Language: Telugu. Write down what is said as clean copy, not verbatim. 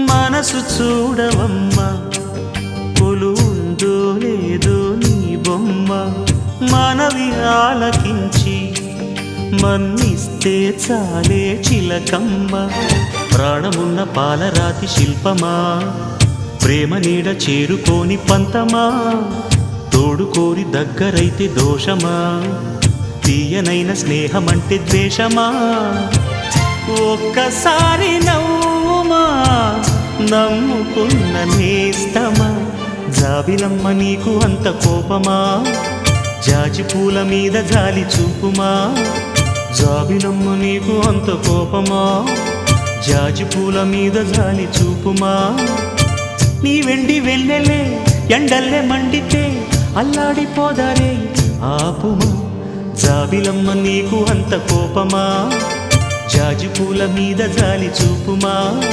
మనసు చూడవమ్మా కొలువుందో లేదో నీ బొమ్మ మనవి ఆలకించి మన్నిస్తే చాలే చిలకమ్మ ప్రాణమున్న పాలరాతి శిల్పమా ప్రేమ నీడ చేరుకోని పంతమా తోడుకోరి దగ్గరైతే దోషమా తీయనైన స్నేహమంటే ద్వేషమా ఒక్కసారి నవ్వుమా నమ్ముకున్న నేస్తమా జాబిలమ్మ నీకు అంత కోపమా జాజి పూల మీద జాలి చూపుమా జాబిలమ్మ నీకు అంత కోపమా జాజి పూల మీద జాలి చూపుమా నీ వెండి వెన్నెలే ఎండల్లే మండితే అల్లాడిపోదారే ఆపుమా జాబిలమ్మ నీకు అంత కోపమా జాజి పూల మీద జాలి చూపుమా